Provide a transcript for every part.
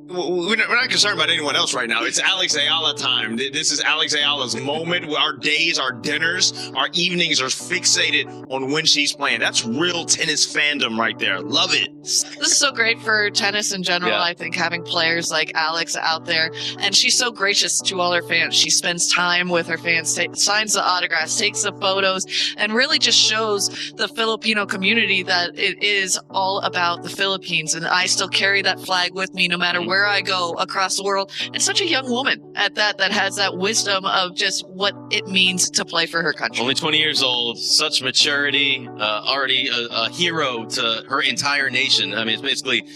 we're not concerned about anyone else right now. It's Alex Eala time. This is Alex Eala's moment. Our days, our dinners, our evenings are fixated on when she's playing. That's real tennis fandom right there. Love it. This is so great for tennis in general. Yeah. I think having players like Alex out there, and she's so gracious to all her fans. She spends time with her fans, signs the autographs, takes the photos, and really just shows the Filipino community that it is all about the Philippines. And I still carry that flag with me no matter where I go across the world. And such a young woman at that has that wisdom of just what it means to play for her country. Only 20 years old, such maturity, already a hero to her entire nation. I mean, it's basically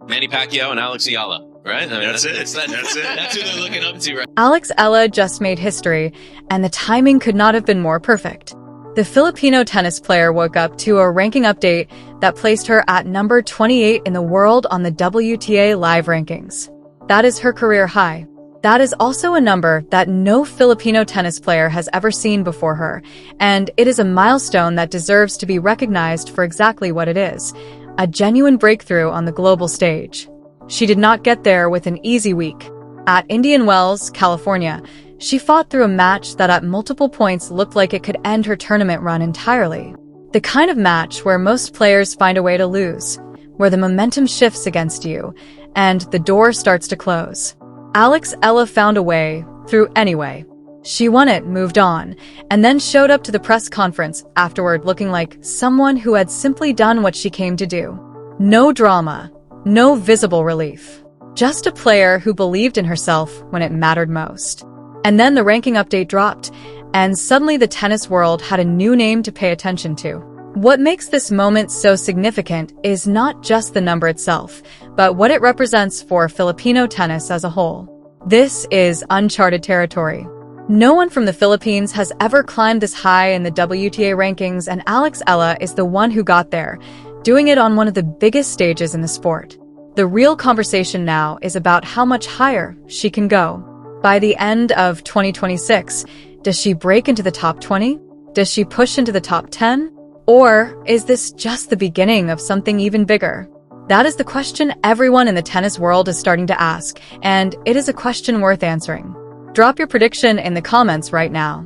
Manny Pacquiao and Alex Eala, right? I mean, that's it. That's it. That's who they're looking up to, right? Alex Eala just made history, and the timing could not have been more perfect. The Filipino tennis player woke up to a ranking update that placed her at number 28 in the world on the WTA live rankings. That is her career high. That is also a number that no Filipino tennis player has ever seen before her, and it is a milestone that deserves to be recognized for exactly what it is, a genuine breakthrough on the global stage. She did not get there with an easy week. At Indian Wells, California, she fought through a match that at multiple points looked like it could end her tournament run entirely. The kind of match where most players find a way to lose, where the momentum shifts against you, and the door starts to close. Alex Eala found a way through anyway. She won it, moved on, and then showed up to the press conference afterward looking like someone who had simply done what she came to do. No drama, no visible relief. Just a player who believed in herself when it mattered most. And then the ranking update dropped, and suddenly the tennis world had a new name to pay attention to. What makes this moment so significant is not just the number itself, but what it represents for Filipino tennis as a whole. This is uncharted territory. No one from the Philippines has ever climbed this high in the WTA rankings, and Alex Eala is the one who got there, doing it on one of the biggest stages in the sport. The real conversation now is about how much higher she can go. By the end of 2026, does she break into the top 20? Does she push into the top 10? Or is this just the beginning of something even bigger? That is the question everyone in the tennis world is starting to ask, and it is a question worth answering. Drop your prediction in the comments right now.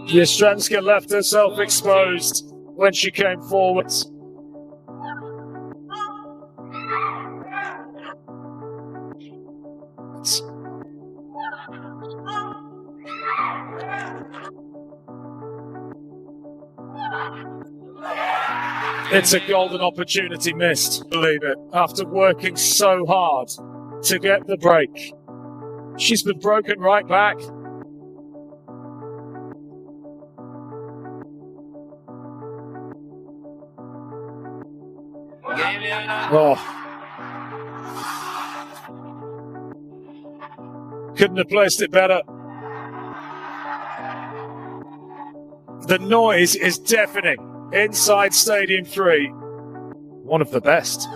Yastremska left herself exposed when she came forwards. It's a golden opportunity missed, believe it, after working so hard to get the break. She's been broken right back. Oh. Couldn't have placed it better. The noise is deafening inside Stadium 3. One of the best.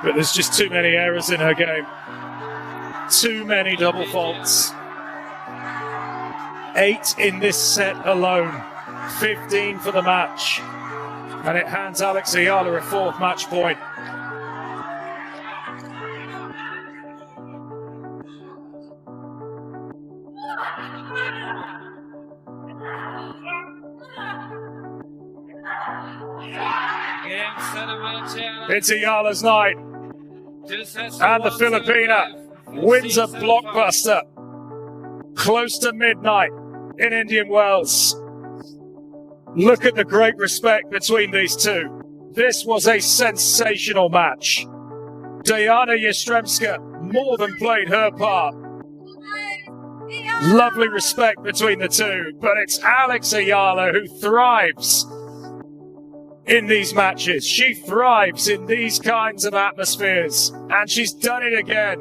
But there's just too many errors in her game. Too many double faults. 8 in this set alone. 15 for the match. And it hands Alex Eala a 4th match point. It's Eala's night, and the Filipina wins a blockbuster close to midnight in Indian Wells. Look at the great respect between these two. This was a sensational match. Diana Yastremska more than played her part. Lovely respect between the two, but it's Alex Eala who thrives in these matches. She thrives in these kinds of atmospheres, and she's done it again.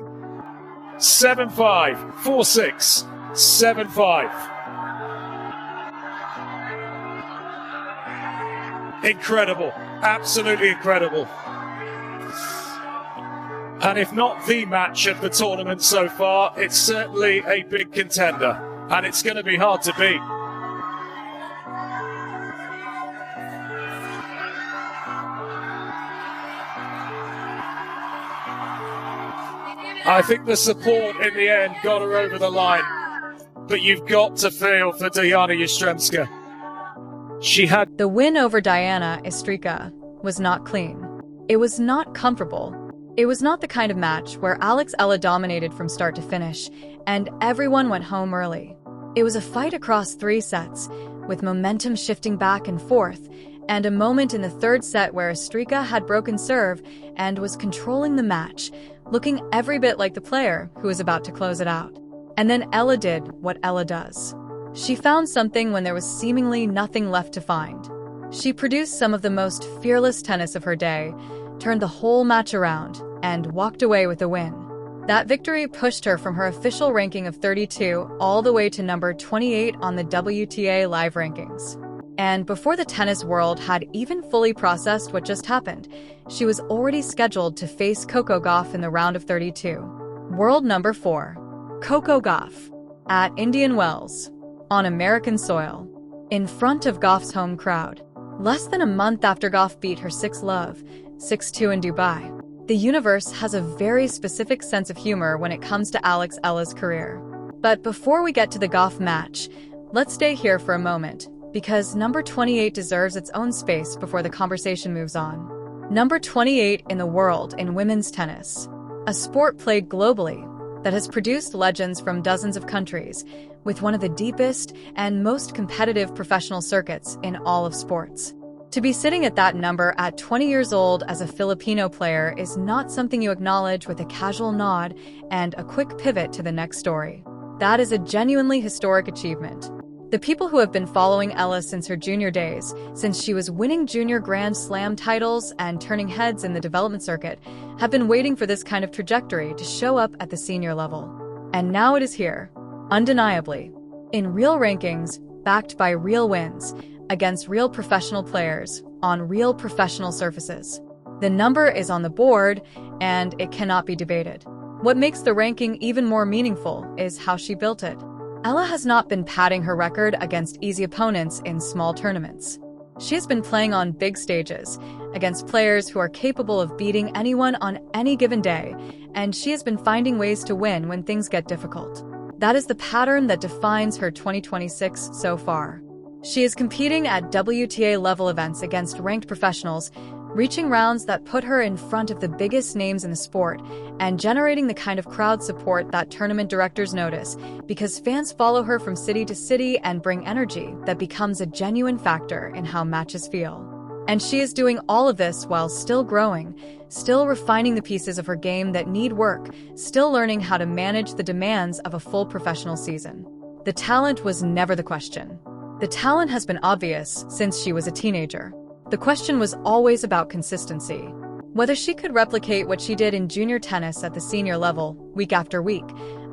7-5, 4-6, 7-5. Incredible, absolutely incredible. And if not the match of the tournament so far, it's certainly a big contender, and it's going to be hard to beat. I think the support in the end got her over the line. But you've got to feel for Diana Yastremska. She had... The win over Diana Yastremska was not clean. It was not comfortable. It was not the kind of match where Alex Eala dominated from start to finish, and everyone went home early. It was a fight across 3 sets, with momentum shifting back and forth, and a moment in the 3rd set where Yastremska had broken serve and was controlling the match, looking every bit like the player who was about to close it out. And then Eala did what Eala does. She found something when there was seemingly nothing left to find. She produced some of the most fearless tennis of her day, turned the whole match around, and walked away with a win. That victory pushed her from her official ranking of 32 all the way to number 28 on the WTA live rankings. And before the tennis world had even fully processed what just happened, she was already scheduled to face Coco Gauff in the round of 32. World number 4, Coco Gauff, at Indian Wells, on American soil, in front of Gauff's home crowd. Less than a month after Gauff beat her 6-love, 6-2 in Dubai. The universe has a very specific sense of humor when it comes to Alex Eala's career. But before we get to the Gauff match, let's stay here for a moment, because number 28 deserves its own space before the conversation moves on. Number 28 in the world in women's tennis, a sport played globally that has produced legends from dozens of countries, with one of the deepest and most competitive professional circuits in all of sports. To be sitting at that number at 20 years old as a Filipino player is not something you acknowledge with a casual nod and a quick pivot to the next story. That is a genuinely historic achievement. The people who have been following Eala since her junior days, since she was winning junior Grand Slam titles and turning heads in the development circuit, have been waiting for this kind of trajectory to show up at the senior level. And now it is here, undeniably, in real rankings, backed by real wins, against real professional players, on real professional surfaces. The number is on the board, and it cannot be debated. What makes the ranking even more meaningful is how she built it. Eala has not been padding her record against easy opponents in small tournaments. She has been playing on big stages, against players who are capable of beating anyone on any given day, and she has been finding ways to win when things get difficult. That is the pattern that defines her 2026 so far. She is competing at WTA-level events against ranked professionals, reaching rounds that put her in front of the biggest names in the sport, and generating the kind of crowd support that tournament directors notice, because fans follow her from city to city and bring energy that becomes a genuine factor in how matches feel. And she is doing all of this while still growing, still refining the pieces of her game that need work, still learning how to manage the demands of a full professional season. The talent was never the question. The talent has been obvious since she was a teenager. The question was always about consistency. Whether she could replicate what she did in junior tennis at the senior level, week after week,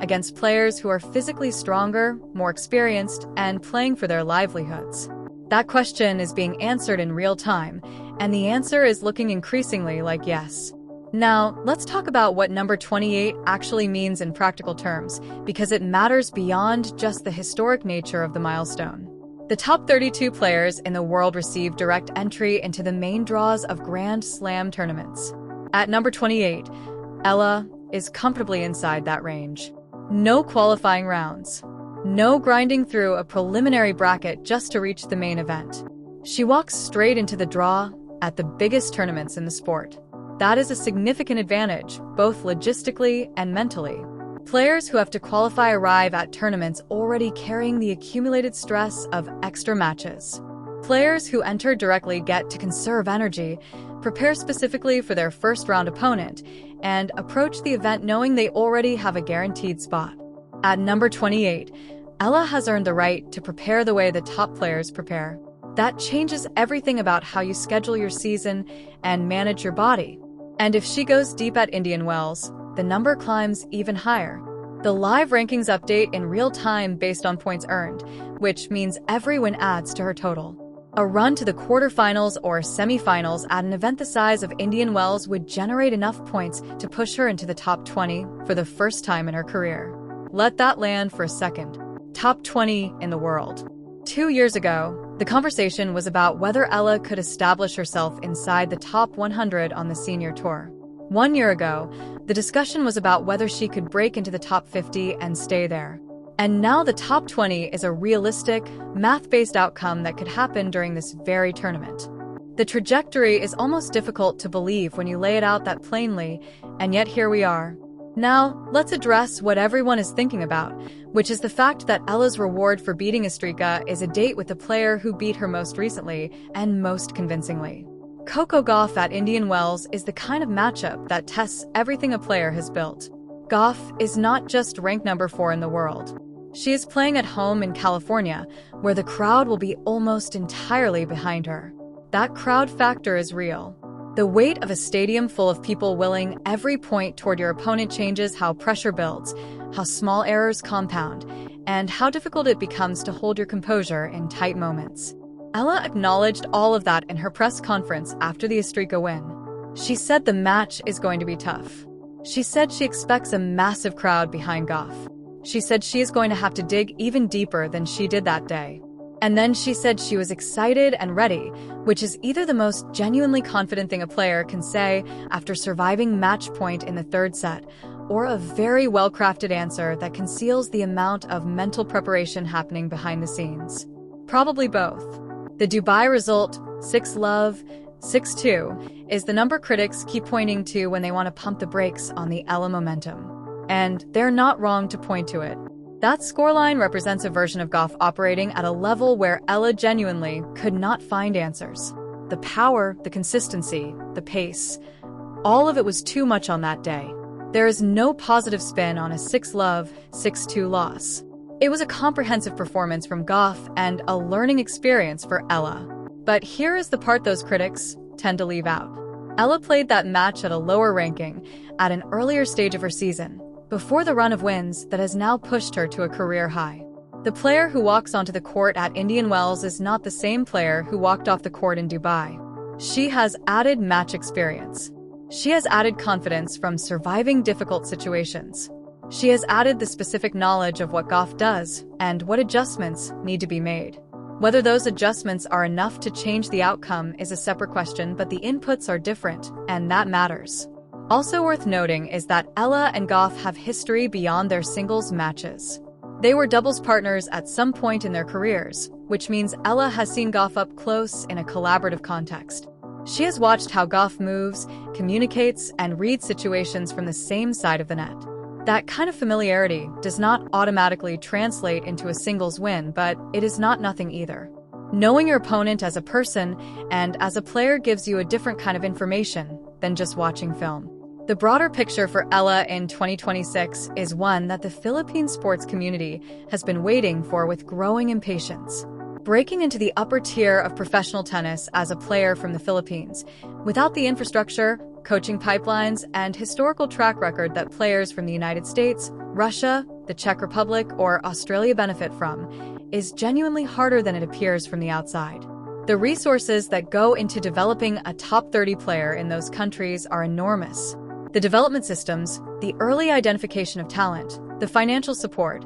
against players who are physically stronger, more experienced, and playing for their livelihoods. That question is being answered in real time, and the answer is looking increasingly like yes. Now, let's talk about what number 28 actually means in practical terms, because it matters beyond just the historic nature of the milestone. The top 32 players in the world receive direct entry into the main draws of Grand Slam tournaments. At number 28, Eala is comfortably inside that range. No qualifying rounds. No grinding through a preliminary bracket just to reach the main event. She walks straight into the draw at the biggest tournaments in the sport. That is a significant advantage, both logistically and mentally. Players who have to qualify arrive at tournaments already carrying the accumulated stress of extra matches. Players who enter directly get to conserve energy, prepare specifically for their first-round opponent, and approach the event knowing they already have a guaranteed spot. At number 28, Eala has earned the right to prepare the way the top players prepare. That changes everything about how you schedule your season and manage your body. And if she goes deep at Indian Wells, the number climbs even higher. The live rankings update in real time based on points earned, which means every win adds to her total. A run to the quarterfinals or semifinals at an event the size of Indian Wells would generate enough points to push her into the top 20 for the first time in her career. Let that land for a second. Top 20 in the world. 2 years ago, the conversation was about whether Eala could establish herself inside the top 100 on the senior tour. 1 year ago, the discussion was about whether she could break into the top 50 and stay there. And now the top 20 is a realistic, math-based outcome that could happen during this very tournament. The trajectory is almost difficult to believe when you lay it out that plainly, and yet here we are. Now, let's address what everyone is thinking about, which is the fact that Ella's reward for beating Estrika is a date with the player who beat her most recently and most convincingly. Coco Gauff at Indian Wells is the kind of matchup that tests everything a player has built. Gauff is not just ranked number 4 in the world. She is playing at home in California, where the crowd will be almost entirely behind her. That crowd factor is real. The weight of a stadium full of people willing every point toward your opponent changes how pressure builds, how small errors compound, and how difficult it becomes to hold your composure in tight moments. Ella acknowledged all of that in her press conference after the Estrika win. She said the match is going to be tough. She said she expects a massive crowd behind Gauff. She said she is going to have to dig even deeper than she did that day. And then she said she was excited and ready, which is either the most genuinely confident thing a player can say after surviving match point in the third set, or a very well-crafted answer that conceals the amount of mental preparation happening behind the scenes. Probably both. The Dubai result, 6-love, 6-2, is the number critics keep pointing to when they want to pump the brakes on the Ella momentum. And they're not wrong to point to it. That scoreline represents a version of Gauff operating at a level where Ella genuinely could not find answers. The power, the consistency, the pace, all of it was too much on that day. There is no positive spin on a 6-love, 6-2 loss. It was a comprehensive performance from Gauff and a learning experience for Ella. But here is the part those critics tend to leave out. Ella played that match at a lower ranking, at an earlier stage of her season, before the run of wins that has now pushed her to a career high. The player who walks onto the court at Indian Wells is not the same player who walked off the court in Dubai. She has added match experience. She has added confidence from surviving difficult situations. She has added the specific knowledge of what Gauff does and what adjustments need to be made. Whether those adjustments are enough to change the outcome is a separate question, but the inputs are different, and that matters. Also worth noting is that Ella and Gauff have history beyond their singles matches. They were doubles partners at some point in their careers, which means Ella has seen Gauff up close in a collaborative context. She has watched how Gauff moves, communicates, and reads situations from the same side of the net. That kind of familiarity does not automatically translate into a singles win, but it is not nothing either. Knowing your opponent as a person and as a player gives you a different kind of information than just watching film. The broader picture for Ella in 2026 is one that the Philippine sports community has been waiting for with growing impatience. Breaking into the upper tier of professional tennis as a player from the Philippines, without the infrastructure, coaching pipelines, and historical track record that players from the United States, Russia, the Czech Republic, or Australia benefit from, is genuinely harder than it appears from the outside. The resources that go into developing a top 30 player in those countries are enormous. The development systems, the early identification of talent, the financial support,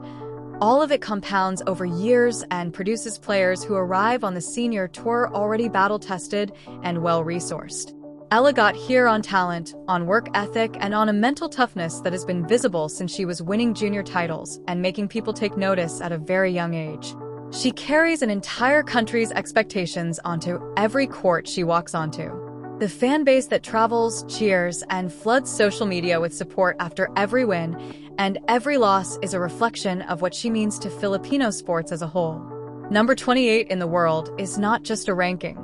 all of it compounds over years and produces players who arrive on the senior tour already battle-tested and well-resourced. Ella got here on talent, on work ethic, and on a mental toughness that has been visible since she was winning junior titles and making people take notice at a very young age. She carries an entire country's expectations onto every court she walks onto. The fan base that travels, cheers, and floods social media with support after every win and every loss is a reflection of what she means to Filipino sports as a whole. Number 28 in the world is not just a ranking.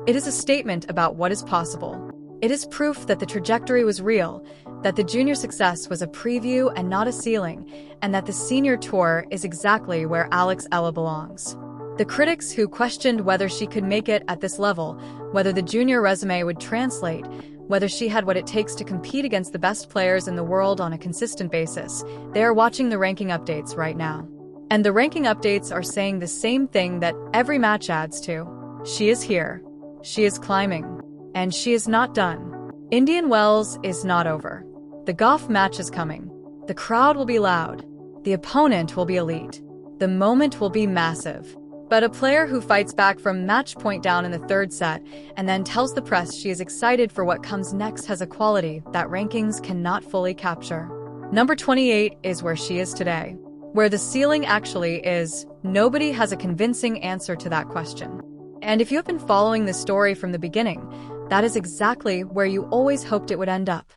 It is a statement about what is possible. It is proof that the trajectory was real, that the junior success was a preview and not a ceiling, and that the senior tour is exactly where Alex Eala belongs. The critics who questioned whether she could make it at this level, whether the junior resume would translate, whether she had what it takes to compete against the best players in the world on a consistent basis, they are watching the ranking updates right now. And the ranking updates are saying the same thing that every match adds to. She is here. She is climbing. And she is not done. Indian Wells is not over. The Gauff match is coming. The crowd will be loud. The opponent will be elite. The moment will be massive. But a player who fights back from match point down in the third set and then tells the press she is excited for what comes next has a quality that rankings cannot fully capture. Number 28 is where she is today. Where the ceiling actually is, nobody has a convincing answer to that question. And if you have been following this story from the beginning, that is exactly where you always hoped it would end up.